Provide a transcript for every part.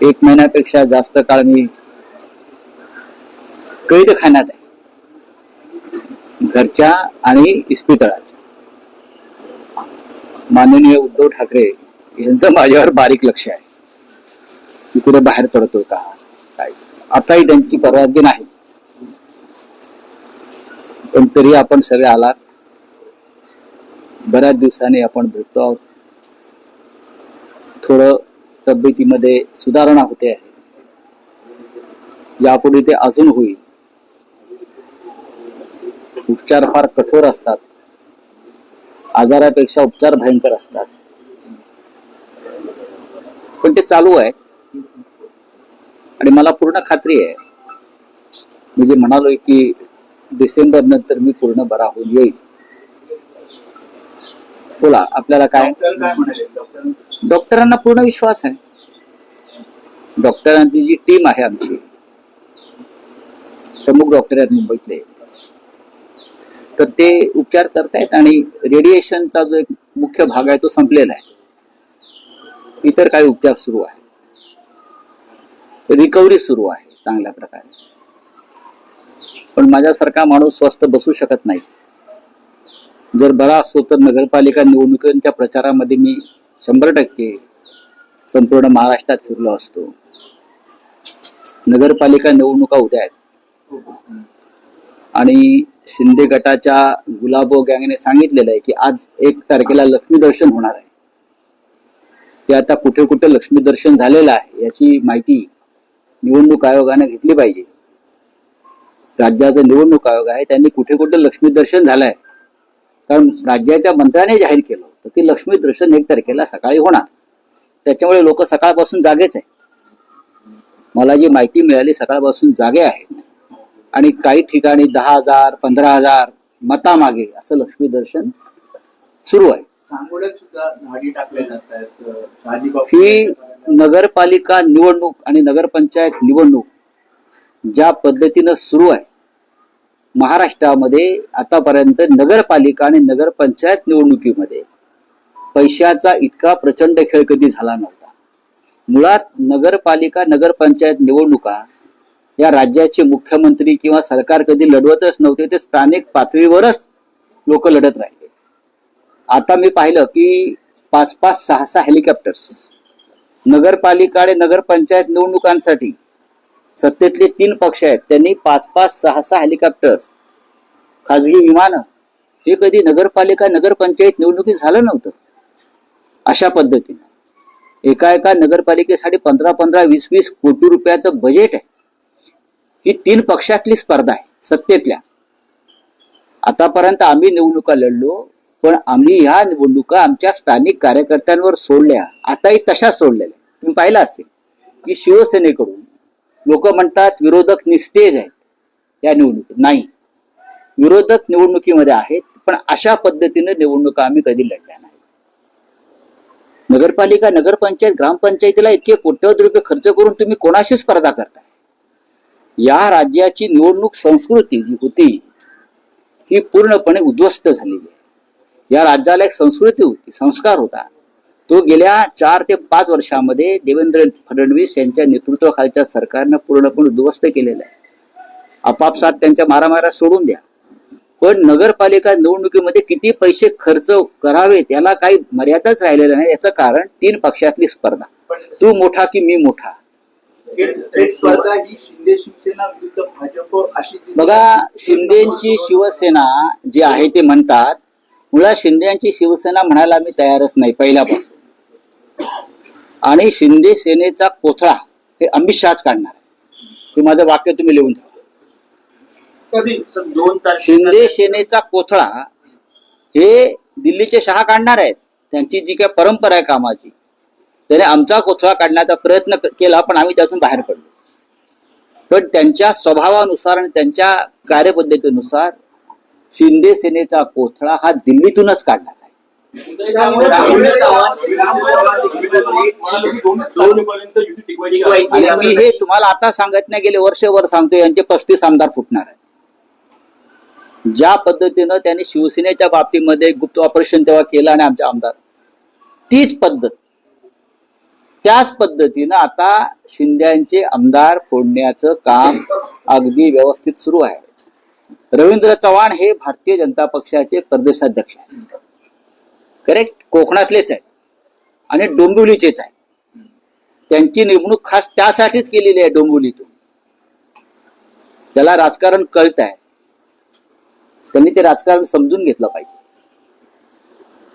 1 महिन्यापेक्षा जास्त काळ मी कैदखान्यात आहे, घरच्या आणि इस्पितळाच्या. माननीय उद्धव ठाकरे यांचं माझ्यावर बारीक लक्ष आहे, मी कुठे बाहेर पडतो का काय. आताही त्यांची परवानगी नाही, पण तरी आपण सगळे आलात. बऱ्याच दिवसांनी आपण भेटतो आहोत. थोडं तब्येतीमध्ये सुधारणा होते आहे, यापुढे ते अजून होईल. उपचार फार कठोर असतात, आजारापेक्षा उपचार भयंकर असतात, पण ते चालू आहे. आणि मला पूर्ण खात्री आहे, मी जे म्हणालोय की डिसेंबर नंतर मी पूर्ण बरा होऊन येईल. बोला, आपल्याला काय डॉक्टरांना पूर्ण विश्वास आहे. डॉक्टरांची जी टीम आहे आमची, प्रमुख डॉक्टर आहेत मुंबईतले, तर ते उपचार करतायत. आणि रेडिएशनचा जो एक मुख्य भाग आहे तो संपलेला आहे. इतर काही उपचार सुरू आहे, रिकव्हरी सुरू आहे चांगल्या प्रकारे. पण माझ्यासारखा माणूस स्वस्थ बसू शकत नाही. जर बरा असतो तर नगरपालिका निवडणुकांच्या प्रचारामध्ये मी 100% संपूर्ण महाराष्ट्रात फिरलो असतो. नगरपालिका निवडणुका उद्या आहेत आणि शिंदे गटाच्या गुलाबो गँगने सांगितलेलं आहे की आज 1 तारखेला लक्ष्मी दर्शन होणार आहे. ते आता कुठे कुठे लक्ष्मी दर्शन झालेलं आहे याची माहिती निवडणूक आयोगाने घेतली पाहिजे. राज्याचं निवडणूक आयोग आहे, त्यांनी कुठे कुठे लक्ष्मी दर्शन झालंय. कारण राज्याच्या मंत्र्याने जाहीर केलं होतं की लक्ष्मी दर्शन 1 तारखेला सकाळी होणार. त्याच्यामुळे लोक सकाळपासून जागेच आहे. मला जी माहिती मिळाली सकाळपासून जागे आहेत आणि काही ठिकाणी 10,000 15,000 मतामागे असं लक्ष्मी दर्शन सुरू आहे. ही नगरपालिका निवडणूक आणि नगरपंचायत निवडणूक ज्या पद्धतीनं सुरू आहे महाराष्ट्रामध्ये, आतापर्यंत नगरपालिका आणि नगरपंचायत निवडणुकीमध्ये पैशाचा इतका प्रचंड खेळ कधी झाला नव्हता. मुळात नगरपालिका नगरपंचायत निवडणुका या राज्याचे मुख्यमंत्री किंवा सरकार कधी लढवतच नव्हते, ते स्थानिक पातळीवरच लोक लढत राहिले. आता मी पाहिलं की 5-5, 6-6 हेलिकॉप्टर्स नगरपालिका आणि नगरपंचायत निवडणुकांसाठी सत्तेतले 3 पक्ष आहेत, त्यांनी 5-5, 6-6 हेलिकॉप्टर्स, खाजगी विमानं, हे कधी नगरपालिका नगरपंचायत निवडणुकीत झालं नव्हतं. अशा पद्धतीने एका नगरपालिकेसाठी 15-15, 20-20 कोटी रुपयाचं बजेट आहे. ही 3 पक्षातली स्पर्धा आहे सत्तेतल्या. आतापर्यंत आम्ही निवडणुका लढलो, पण आम्ही ह्या निवडणुका आमच्या स्थानिक कार्यकर्त्यांवर सोडल्या. आताही तशाच सोडलेल्या. तुम्ही पाहिलं असेल की शिवसेनेकडून लोक म्हणतात विरोधक निस्तेज आहेत या निवडणुकीत. नाही, विरोधक निवडणुकीमध्ये आहेत, पण अशा पद्धतीने निवडणुका आम्ही कधी लढल्या नाही. नगरपालिका नगरपंचायत ग्रामपंचायतीला इतके कोट्यवधी रुपये खर्च करून तुम्ही कोणाशी स्पर्धा करताय? या राज्याची निवडणूक संस्कृती जी होती ही पूर्णपणे उद्ध्वस्त झालेली आहे. या राज्याला एक संस्कृती होती, संस्कार होता, तो गेल्या 4 ते 5 वर्षामध्ये देवेंद्र फडणवीस यांच्या नेतृत्वाखालच्या सरकारनं पूर्णपणे उद्ध्वस्त केलेला आहे. आपापसात त्यांच्या मारामाऱ्या सोडून द्या, पण नगरपालिका निवडणुकीमध्ये किती पैसे खर्च करावे त्याला काही मर्यादाच राहिलेला नाही. याचं कारण 3 पक्षातली स्पर्धा, तू मोठा की मी मोठा. स्पर्धा ही शिंदे शिवसेना विरुद्ध भाजप अशी बघा, शिंदेची शिवसेना जी आहे ते म्हणतात, मुळात शिंदेची शिवसेना म्हणायला मी तयारच नाही पहिल्यापासून. आणि शिंदे सेनेचा कोथळा हे अमित शहाच काढणार आहे. हे माझं वाक्य तुम्ही लिहून ठेवा. शिंदे सेनेचा कोथळा हे दिल्लीचे शहा काढणार आहेत. त्यांची जी काही परंपरा आहे कामाची, त्याने आमचा कोथळा काढण्याचा प्रयत्न केला, पण आम्ही त्यातून बाहेर पडलो. पण त्यांच्या स्वभावानुसार आणि त्यांच्या कार्यपद्धतीनुसार शिंदे सेनेचा कोथळा हा दिल्लीतूनच काढण्याचा आहे. आणि मी हे तुम्हाला आता सांगत नाही, गेले वर्षभर सांगतो, यांचे 35 आमदार फुटणार आहेत. ज्या पद्धतीनं त्यांनी शिवसेनेच्या बाबतीमध्ये गुप्त ऑपरेशन तेव्हा केलं आणि आमचे आमदार, तीच पद्धत त्याच पद्धतीनं आता शिंद्यांचे आमदार फोडण्याचं काम अगदी व्यवस्थित सुरू आहे. रवींद्र चव्हाण हे भारतीय जनता पक्षाचे प्रदेशाध्यक्ष आहेत, करेक्ट, कोकणातलेच आहेत आणि डोंबिवलीचेच आहेत. त्यांची नेमणूक खास त्यासाठीच केलेली आहे डोंबिवलीतून. त्याला राजकारण कळत आहे, त्यांनी ते राजकारण समजून घेतलं पाहिजे.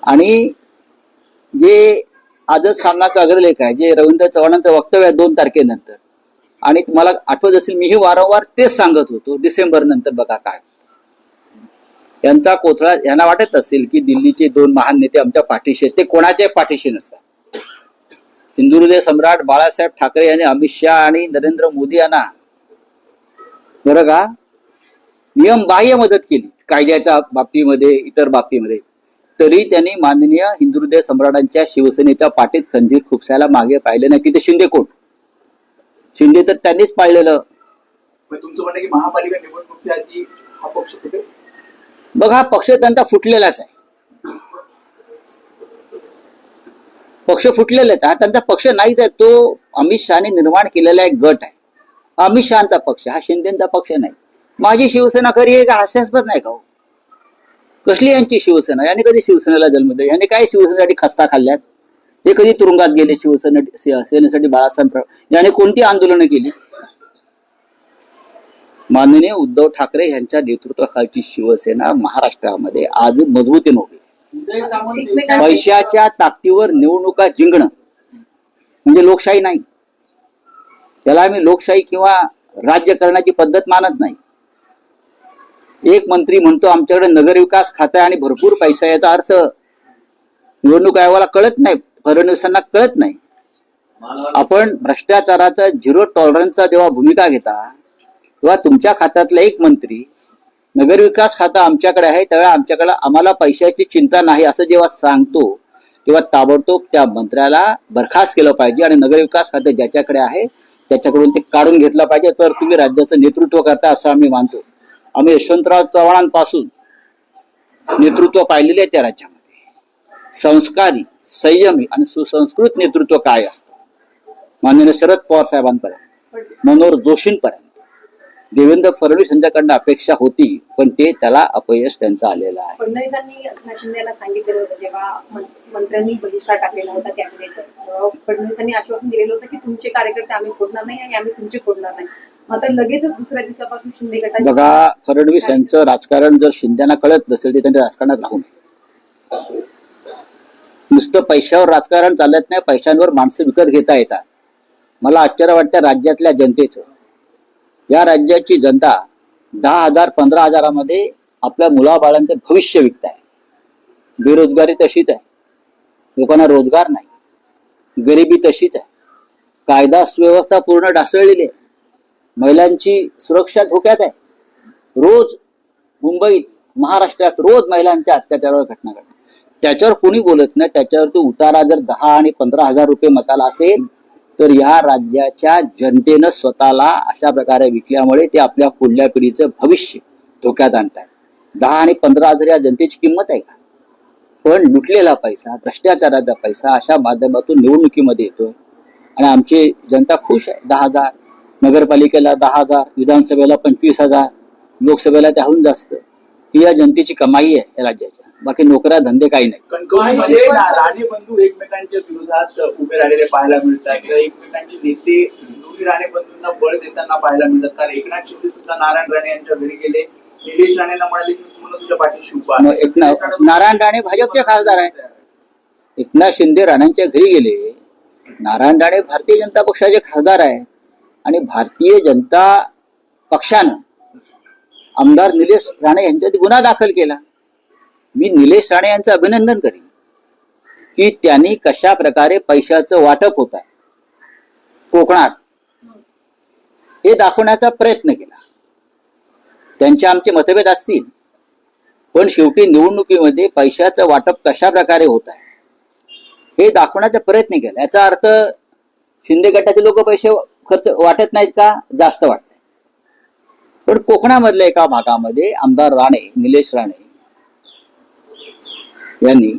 आणि जे आजच सामनाचा अग्रलेख आहे, जे रवींद्र चव्हाणांचं वक्तव्य आहे 2 तारखेनंतर, आणि तुम्हाला आठवत असेल मीही वारंवार तेच सांगत होतो, डिसेंबर नंतर बघा काय त्यांचा कोथळा. यांना वाटत असेल की दिल्लीचे 2 महान नेते आमच्या पाठीशी आहेत. ते कोणाच्याही पाठीशी नसतात. हिंदुहृदय सम्राट बाळासाहेब ठाकरे यांनी अमित शहा आणि नरेंद्र मोदी यांना बरं का नियमबाह्य मदत केली कायद्याच्या बाबतीमध्ये, इतर बाबतीमध्ये, तरी त्यांनी माननीय हिंदुहृदय सम्राटांच्या शिवसेनेच्या पाठीत खंजीर खुपसायला मागे पाहिले नाही. तिथे शिंदे कोण? शिंदे तर त्यांनीच पाळलेलं. तुमचं म्हणणं की महापालिका निवडणुकीच्या आधी हा पक्ष कुठे? बघ, हा पक्ष त्यांचा फुटलेलाच आहे. पक्ष फुटलेलाच आहे. हा त्यांचा पक्ष नाहीच आहे. तो अमित शहाने निर्माण केलेला एक गट आहे. अमित शहाचा पक्ष, हा शिंदेचा पक्ष नाही. माझी शिवसेना खरी आहे का? हास्यास्पद नाही का? कसली यांची शिवसेना? याने कधी शिवसेनेला जन्म दिला? याने काय शिवसेनेसाठी खस्ता खाल्ल्यात? हे कधी तुरुंगात गेले सेनेसाठी? बाळासाहेब याने कोणती आंदोलनं केली? माननीय उद्धव ठाकरे यांच्या नेतृत्वाखालची शिवसेना महाराष्ट्रामध्ये आज मजबूतीने उभी आहे. पैशाच्या ताकदीवर निवडणुका जिंकणं म्हणजे लोकशाही नाही. त्याला आम्ही लोकशाही किंवा राज्य करण्याची पद्धत मानत नाही. एक मंत्री म्हणतो आमच्याकडे नगरविकास खातं आहे आणि भरपूर पैसा, याचा अर्थ निवडणूक आयोगाला कळत नाही, फडणवीसांना कळत नाही. आपण भ्रष्टाचाराचा 0 टॉलरन्सचा जेव्हा भूमिका घेता, तेव्हा तुमच्या खात्यातला एक मंत्री नगरविकास खातं आमच्याकडे आहे, त्यावेळेला आम्हाला पैशाची चिंता नाही असं जेव्हा सांगतो, तेव्हा ताबडतोब त्या मंत्र्याला बरखास्त केलं पाहिजे आणि नगरविकास खातं ज्याच्याकडे आहे त्याच्याकडून ते काढून घेतलं पाहिजे. तर तुम्ही राज्याचं नेतृत्व करता असं आम्ही मानतो. आम्ही यशवंतराव चव्हाणांपासून नेतृत्व पाहिलेले आहे त्या राज्यामध्ये. संस्कारी, संयमी आणि सुसंस्कृत नेतृत्व काय असतं, माननीय शरद पवार साहेबांपर्यंत, मनोहर जोशींपर्यंत, देवेंद्र फडणवीस यांच्याकडनं अपेक्षा होती, पण ते त्याला अपयश त्यांचं आलेलं आहे. फडणवीसांनी शिंदेला सांगितलेलं होतं जेव्हा मंत्र्यांनी बहिष्कार टाकलेला होता कॅबिनेट, फडणवीसांनी आश्वासन दिलेलं होतं की तुमचे कार्यकर्ते आम्ही फोडणार नाही आणि आम्ही तुमचे फोडणार नाही. मात्र लगेचच दुसऱ्या दिवसापासून शिंदे गटाचे बघा, फडणवीस यांचं राजकारण जर शिंदेना कळत नसेल तर त्यांच्या राजकारणात राहू नये. नुसतं पैशावर राजकारण चालत नाही, पैशांवर माणसं विकत घेता येतात. मला आश्चर्य वाटतं राज्यातल्या जनतेचं. या राज्याची जनता 10,000 15,000मध्ये आपल्या मुलाबाळांचं भविष्य विकत आहे. बेरोजगारी तशीच आहे, लोकांना रोजगार नाही, गरिबी तशीच आहे, कायदा सुव्यवस्था पूर्ण ढासळलेली आहे, महिलांची सुरक्षा धोक्यात आहे. रोज मुंबईत, महाराष्ट्रात रोज महिलांच्या अत्याचारावर घटना घडतात. त्याच्यावर कोणी बोलत नाही. त्याच्यावर तो उतारा जर 10 आणि 15,000 रुपये मताला असेल तर या राज्याच्या जनतेनं स्वतःला अशा प्रकारे विकल्यामुळे ते आपल्या पुढल्या पिढीचं भविष्य धोक्यात आणतात. 10 आणि 15,000 या जनतेची किंमत आहे का? पण लुटलेला पैसा, भ्रष्टाचाराचा पैसा अशा माध्यमातून निवडणुकीमध्ये येतो आणि आमची जनता खुश आहे. 10,000 नगरपालिकेला, 10,000 विधानसभेला, 25,000 लोकसभेला, त्याहून जास्त. ही या जनतेची कमाई आहे या राज्याच्या. बाकी नोकऱ्या धंदे काही नाही. कणकवलीमध्ये राणे बंधू एकमेकांच्या विरोधात उभे राहिलेले पाहायला मिळतात किंवा एकमेकांचे नेते दोन्ही राणे बंधूंना बळ देताना पाहायला मिळतात. कारण एकनाथ शिंदे सुद्धा नारायण राणे यांच्या घरी गेले. निलेश राणेंना म्हणाले की तुम्हाला तुझ्या पाठीशी उभा आहे. नारायण राणे भाजपचे खासदार आहेत. एकनाथ शिंदे राणांच्या घरी गेले. नारायण राणे भारतीय जनता पक्षाचे खासदार आहेत आणि भारतीय जनता पक्षानं आमदार निलेश राणे यांच्यात गुन्हा दाखल केला. मी निलेश राणे यांचं अभिनंदन करेन की त्यांनी कशा प्रकारे पैशाचं वाटप होत आहे कोकणात हे दाखवण्याचा प्रयत्न केला. त्यांचे आमचे मतभेद असतील, पण शेवटी निवडणुकीमध्ये पैशाचं वाटप कशा प्रकारे होत आहे हे दाखवण्याचा प्रयत्न केला. याचा अर्थ शिंदे गटाचे लोक पैसे खर्च वाटत नाहीत का? जास्त वाटत. पण कोकणामधल्या एका भागामध्ये आमदार राणे, निलेश राणे यांनी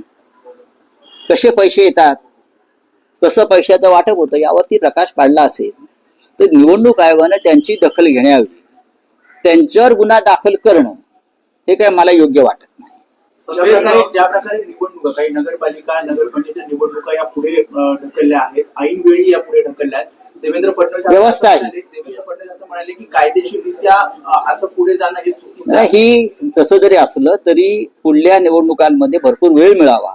कसे पैसे येतात कसं पैशाचं वाटप होतं यावरती प्रकाश पाडला असेल तर निवडणूक आयोगानं त्यांची दखल घेण्याऐवजी त्यांच्यावर गुन्हा दाखल करणं हे काय मला योग्य वाटत नाही. ज्या प्रकारे निवडणुका काही नगरपालिका नगरपंचायत निवडणुका या पुढे ढकलल्या आहेत, ऐन वेळी या पुढे ढकलल्या आहेत. देवेंद्र फडणवीस व्यवस्था आहे. देवेंद्र फडणवीस असं म्हणाले की कायदेशीररित्या असं पुढे जाणं हे चुकीचं आहे. ही तसं जरी असलं तरी पुढल्या निवडणुकांमध्ये भरपूर वेळ मिळावा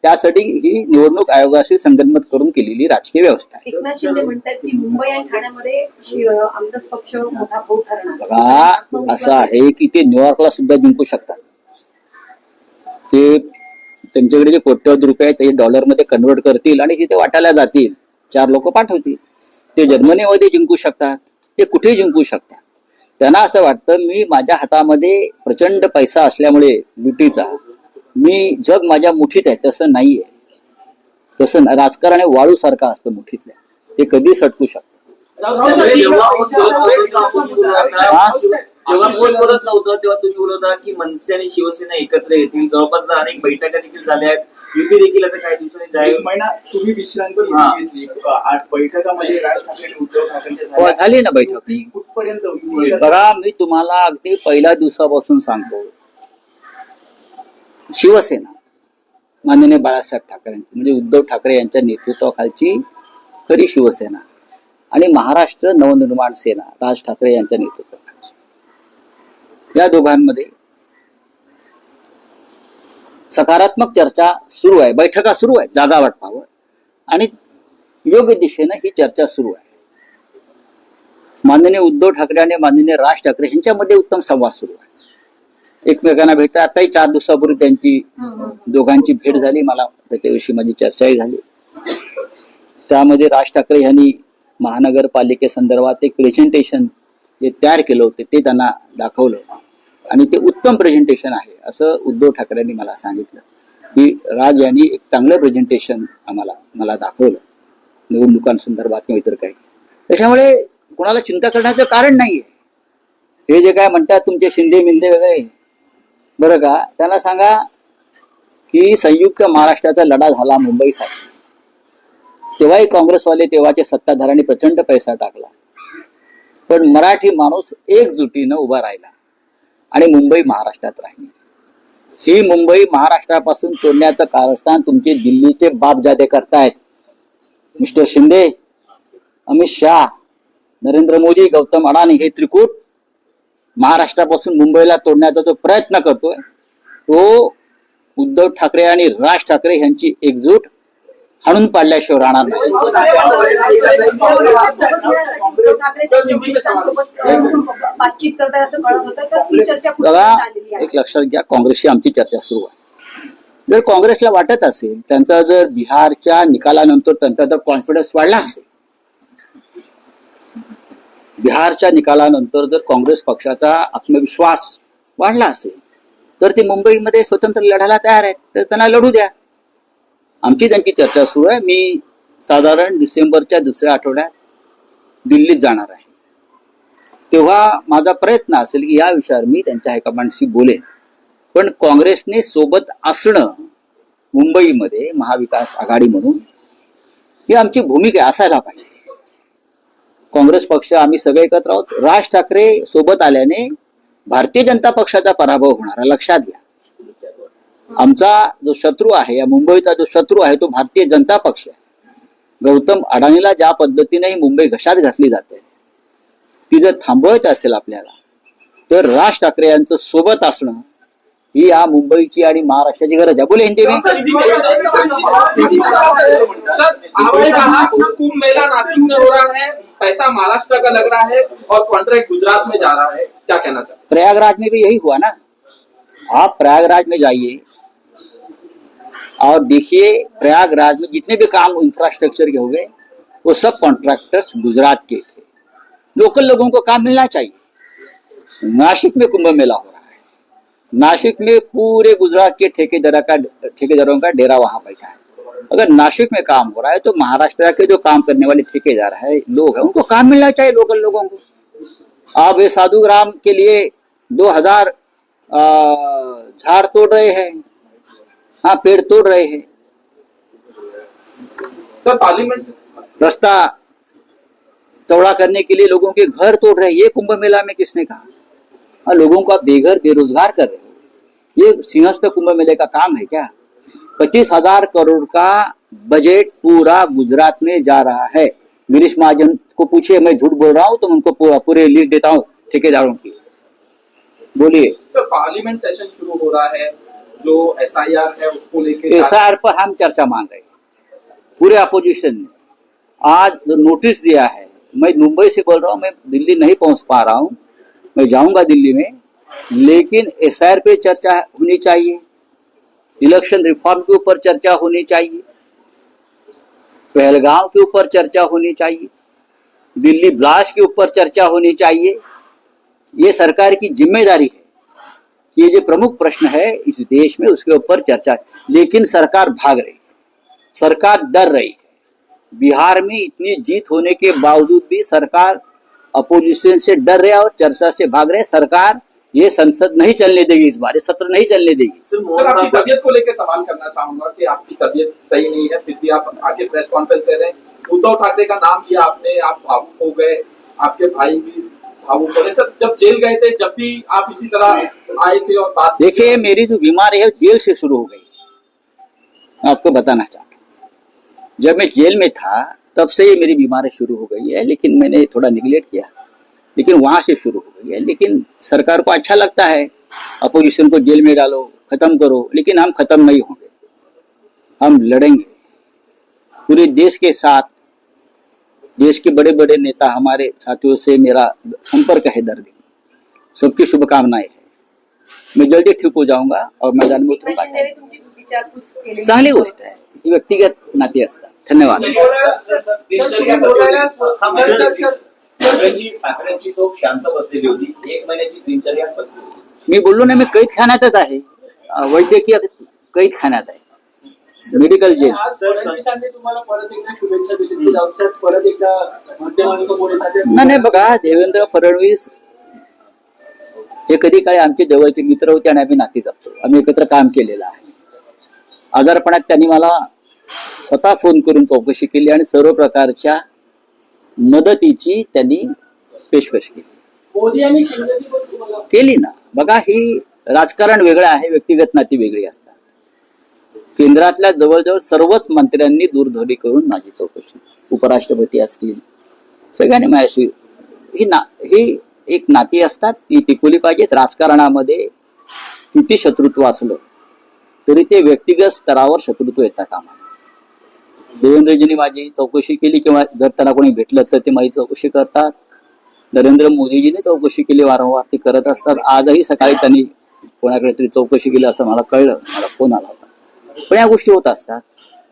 त्यासाठी ही निवडणूक आयोगाशी संगनमत करून केलेली राजकीय व्यवस्था आहे. एकनाथ शिंदे म्हणतात की मुंबई आणि ठाण्यामध्ये आमचाच पक्ष मोठा भाऊ ठरणार. बघा असं आहे की ते न्यूयॉर्कला सुद्धा जिंकू शकतात. ते त्यांच्याकडे जे कोट्यवधी रुपये आहेत ते डॉलरमध्ये कन्वर्ट करतील आणि तिथे वाटायला जातील, 4 लोक पाठवतील. ते जर्मनीमध्ये जिंकू शकतात, ते कुठे जिंकू शकतात. त्यांना असं वाटतं मी माझ्या हातामध्ये प्रचंड पैसा असल्यामुळे लुटीचा मी जग माझ्या मुठीत आहे. तसं नाहीये. तसं राजकारण हे वाळू सारखं असतं मुठीतल्या, ते कधी सटकू शकतं. जेव्हा कोण बोलत नव्हतं तेव्हा तुम्ही बोलता की मनसे आणि शिवसेना एकत्र येतील. जवळपास अनेक बैठका देखील झाल्या आहेत. युती देखील आता काही दिवसांनी जाहीर. एक महिना तुम्ही विश्रांती घेतली. 8 बैठकामध्ये राज ठाकरे आणि उद्धव ठाकरे झाली ना बैठक. ती कुठपर्यंत होईल? बघा मी तुम्हाला अगदी पहिल्या दिवसापासून सांगतो, शिवसेना माननीय बाळासाहेब ठाकरेंची म्हणजे उद्धव ठाकरे यांच्या नेतृत्वाखालची खरी शिवसेना आणि महाराष्ट्र नवनिर्माण सेना राज ठाकरे यांच्या नेतृत्वाखालची, या दोघांमध्ये सकारात्मक चर्चा सुरू आहे. बैठका सुरू आहे जागा वाटपावर आणि योग्य दिशेनं ही चर्चा सुरू आहे. माननीय उद्धव ठाकरे आणि माननीय राज ठाकरे यांच्यामध्ये उत्तम संवाद सुरू आहे. एकमेकांना भेटतात. आताही 4 दिवसापूर्वी त्यांची दोघांची भेट झाली. मला त्याच्याविषयी माझी चर्चाही झाली. त्यामध्ये राज ठाकरे यांनी महानगरपालिकेसंदर्भात एक प्रेझेंटेशन जे तयार केलं होतं ते त्यांना दाखवलं आणि ते उत्तम प्रेझेंटेशन आहे असं उद्धव ठाकरेंनी मला सांगितलं की राज यांनी एक चांगलं प्रेझेंटेशन मला दाखवलं निवडणुकांसंदर्भात किंवा इतर काही. त्याच्यामुळे कोणाला चिंता करण्याचं कारण नाहीये. हे जे काय म्हणतात तुमचे शिंदे मिंदे वगैरे, बरं का, त्यांना सांगा की संयुक्त महाराष्ट्राचा लढा झाला मुंबईसाठी, तेव्हाही काँग्रेसवाले तेव्हाचे सत्ताधाऱ्यांनी प्रचंड पैसा टाकला, पण मराठी माणूस एकजुटीनं उभा राहिला आणि मुंबई महाराष्ट्रात राहिली. ही मुंबई महाराष्ट्रापासून तोडण्याचं कारस्थान तुमचे दिल्लीचे बापजादे करतायत. मिस्टर शिंदे, अमित शाह, नरेंद्र मोदी, गौतम अडाणी हे त्रिकूट महाराष्ट्रापासून मुंबईला तोडण्याचा जो प्रयत्न करतोय तो उद्धव ठाकरे आणि राज ठाकरे यांची एकजूट हाणून पाडल्याशिवाय राहणार नाही. बघा एक लक्षात घ्या, काँग्रेसशी आमची चर्चा सुरू आहे. जर काँग्रेसला वाटत असेल, त्यांचा जर बिहारच्या निकालानंतर त्यांचा जर कॉन्फिडन्स वाढला असेल, बिहारच्या निकालानंतर जर काँग्रेस पक्षाचा आत्मविश्वास वाढला असेल तर ते मुंबईमध्ये स्वतंत्र लढायला तयार आहेत, तर त्यांना लढू द्या. आमची त्यांची चर्चा सुरू आहे. मी साधारण डिसेंबरच्या 2ऱ्या आठवड्यात दिल्लीत जाणार आहे. तेव्हा माझा प्रयत्न असेल की या विषयावर मी त्यांच्या हायकमांडशी बोलेन. पण काँग्रेसने सोबत असणं मुंबईमध्ये महाविकास आघाडी म्हणून ही आमची भूमिका असायला पाहिजे. काँग्रेस पक्ष आम्ही सगळे एकत्र आहोत. राज ठाकरे सोबत आल्याने भारतीय जनता पक्षाचा पराभव होणार आहे, लक्षात घ्या. आमचा जो शत्रू आहे, या मुंबईचा जो शत्रू आहे तो भारतीय जनता पक्ष आहे. गौतम अडाणीला ज्या पद्धतीने ही मुंबई घशात घातली जाते ती जर थांबवायची असेल आपल्याला तर राज ठाकरे यांचं सोबत असणं ही या मुंबईची आणि महाराष्ट्राची गरज आहे. बोले हिंदी में. कुंभ मेला नासिक में हो रहा है, पैसा महाराष्ट्र का लग रहा है और कॉन्ट्रैक्ट गुजरात में जा रहा है, क्या कहना चाहते हैं? प्रयागराज में भी यही हुआ ना. आप प्रयागराज में जाइए और देखिए, प्रयागराज में जितने भी काम इंफ्रास्ट्रक्चर के हुए वो सब कॉन्ट्रैक्टर्स गुजरात के थे. लोकल लोगों को काम मिलना चाहिए. नासिक में कुंभ मेला हो रहा है, नासिक में पूरे गुजरात के ठेकेदारों का डेरा वहां बैठा है. अगर नासिक में काम हो रहा है तो महाराष्ट्र के जो काम करने वाले ठेकेदार है, लोग हैं, उनको काम मिलना चाहिए लोकल लोगों को. आप ये साधु ग्राम के लिए 2000 झाड़ तोड़ रहे हैं, हाँ पेड़ तोड़ रहे हैं. सर पार्लियामेंट से रास्ता चौड़ा करने के लिए लोगों के घर तोड़ रहे हैं, ये कुंभ मेला में किसने कहा? और लोगों का बेघर बेरोजगार कर रहे हो, ये सिंहस्थ कुंभ मेले का काम है क्या? 25,000 करोड़ का बजट पूरा गुजरात में जा रहा है। गिरीश महाजन को पूछिए, मैं झूठ बोल रहा हूं तो उनको पूरे लिस्ट देता हूं ठेकेदारों की। बोलिए। सर पार्लियामेंट सेशन शुरू हो रहा है, जो SIR है उसको लेके SIR पर हम चर्चा मांग रहे हैं, पूरे अपोजिशन ने आज जो नोटिस दिया है। मैं मुंबई से बोल रहा हूं, मैं दिल्ली नहीं पहुंच पा रहा हूं, मैं जाऊंगा दिल्ली में, लेकिन SIR पे चर्चा होनी चाहिए, इलेक्शन रिफॉर्म के ऊपर चर्चा होनी चाहिए, पहलगांव के ऊपर चर्चा होनी चाहिए, दिल्ली ब्लास्ट के ऊपर चर्चा होनी चाहिए। ये सरकार की जिम्मेदारी है, ये जो प्रमुख प्रश्न है इस देश में उसके ऊपर चर्चा है। लेकिन सरकार भाग रही है, सरकार डर रही है। बिहार में इतनी जीत होने के बावजूद भी सरकार अपोजिशन से डर रही है और चर्चा से भाग रहे। सरकार ये संसद नहीं चलने देगी, इस बार ये सत्र नहीं चलने देगी। सर आपकी तबीयत को लेकर सवाल करना चाहूंगा कि आपकी तबीयत सही नहीं है, फिर भी आप आगे प्रेस कॉन्फ्रेंस दे रहे हैं। उद्धव ठाकरे का नाम लिया आपने, आप भावुक हो गए, आपके भाई भी भावुक हो गए। सर जब जेल गए थे, जब भी आप इसी तरह आए थे और बात, देखिए मेरी जो बीमारी है जेल से शुरू हो गई, मैं आपको बताना चाहता हूँ। जब मैं जेल में था तब से ये मेरी बीमारी शुरू हो गई है, लेकिन मैंने थोड़ा निगलेक्ट किया, लेकिन वहां से शुरू हो गई है। लेकिन सरकार को अच्छा लगता है अपोजिशन को जेल में डालो, खत्म करो, लेकिन हम खत्म नहीं होंगे, हम लड़ेंगे पूरे देश के साथ। देश के बड़े बड़े नेता हमारे साथियों से मेरा संपर्क है, दर्द, सबकी शुभकामनाएं है। मैं जल्दी ठीक हो जाऊंगा और मैदान में उतरूंगा। चांगली गोष्ट आहे, ही व्यक्तिगत नाती असतात। धन्यवाद। ठाकरेंची तो शांत बसलेली होती, 1 महिन्याची दिनचर्या बसली होती। मी बोललो ना, मी कैद खाण्यातच आहे, वैद्यकीय कैद खाण्यात आहे, मेडिकल जेल। फडणवीसांनी तुम्हाला परत एकदा शुभेच्छा दिली की लवकरात परत एकदा माध्यमांसमोर येतात। नाही बघा, देवेंद्र फडणवीस हे कधी काळी आमचे जवळचे मित्र होते आणि आम्ही नाती जपतो, आम्ही एकत्र काम केलेलं आहे। आजारपणात त्यांनी मला स्वतः फोन करून चौकशी केली आणि सर्व प्रकारच्या मदतीची त्यांनी पेशकश केली। मोदी आणि शिंदेची पण तुम्हाला केली ना। बघा, ही राजकारण वेगळं आहे, व्यक्तिगत नाती वेगळी असतात। केंद्रातल्या जवळजवळ सर्वच मंत्र्यांनी दूरध्वनी करून माझी चौकशी, उपराष्ट्रपती असतील, सगळ्यांनी माझ्याशी ही एक नाती असतात, ती टिकवली पाहिजेत। राजकारणामध्ये किती शत्रुत्व असलं तरी ते व्यक्तिगत स्तरावर शत्रुत्व येता कामा नये। देवेंद्रजींनी माझी चौकशी केली, किंवा जर त्यांना कोणी भेटलं तर ते माझी चौकशी करतात। नरेंद्र मोदीजींनी चौकशी केली, वारंवार ते करत असतात। आजही सकाळी त्यांनी कोणाकडे तरी चौकशी केली असं मला कळलं, मला फोन आला होता। पण या गोष्टी होत असतात।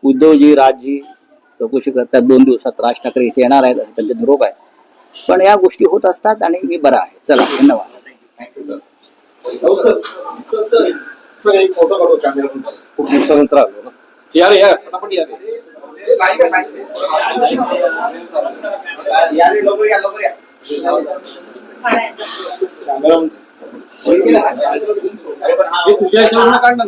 उद्धवजी, राजजी चौकशी करतात, 2 दिवसात राज ठाकरे इथे येणार आहेत, त्यांचे निरोप आहे। पण या गोष्टी होत असतात आणि मी बरा आहे। चला, धन्यवाद। सर एक फोटो काढू कॅमेरा, खूप दिवसानंतर आलो ना यार फटाफट यार लवकर या तुझ्या याच्यावर काढ ना